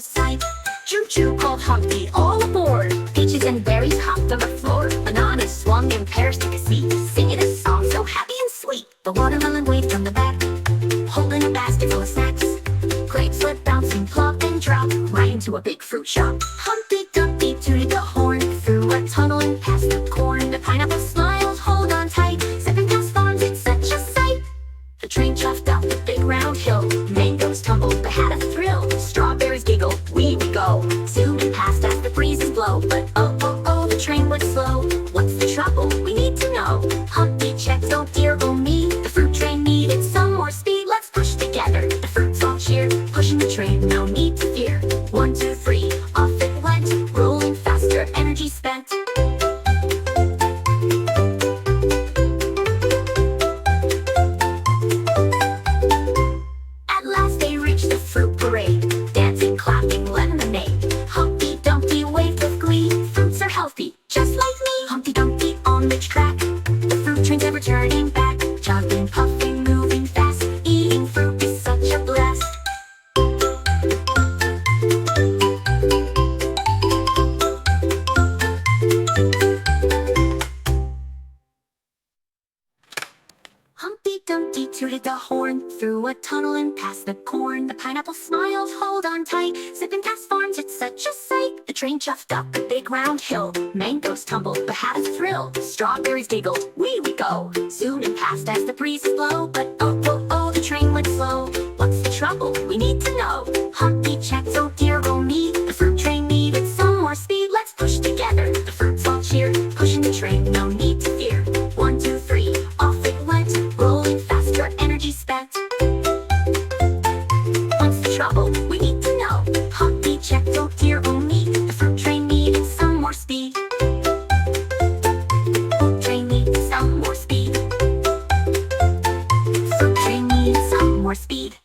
sight. Choo-choo called Humpty, all aboard. Peaches and berries hopped on the floor. Bananas swung and pears took a seat, singing a song so happy and sweet. The watermelon waved from the back, holding a basket full of snacks. Grapes went bouncing, plop and drop, right into a big fruit shop. Humpty Dumpty tooted the horn, through a tunnel and past the corn. The pineapple smiled, hold on tight, 7 past farms, it's such a sight. The train chuffed up the big round hill, mangoes tumbled but had a thrill. Strawberries giggled, we go, zooming past as the breezes blow. But oh, the train went slow. What's the trouble? We need to know. Humpty checked, oh dear, oh me, the fruit train needed some more speed. Let's push together, the fruits all cheered, pushing the train, no need to fear. 1, 2, 3, off it went, rolling faster, energy spent. At last they reached the fruit parade, dancing, clapping, lemonade. Humpty Dumpty waved with glee, fruits are healthy, just like me. Humpty Dumpty on the track, the fruit train's ever turning back. Jumping, puffing, moving fast, eating fruit is such a blast. Humpty Dumpty tooted the horn, through a tunnel and past the corn. The pineapple smiled, hold on tight, zipping past farms, it's such a sight. The train chuffed up a big round hill, mangoes tumbled but had a thrill. Strawberries giggled, we go, zooming past as the breezes blow. But oh, the train went slow. What's the trouble? We need to know. Humpty checked, oh dear, oh me, the fruit train needed some more speed. Let's push together, the fruits all cheered, pushing the train, no need to fear. 1, 2, 3, off it went, rolling faster, energy spent. What's the trouble? We need to know. Humpty checked, oh dear, oh me, the fruit train needed some more speed. Fruit train needs some more speed. Fruit train needs some more speed.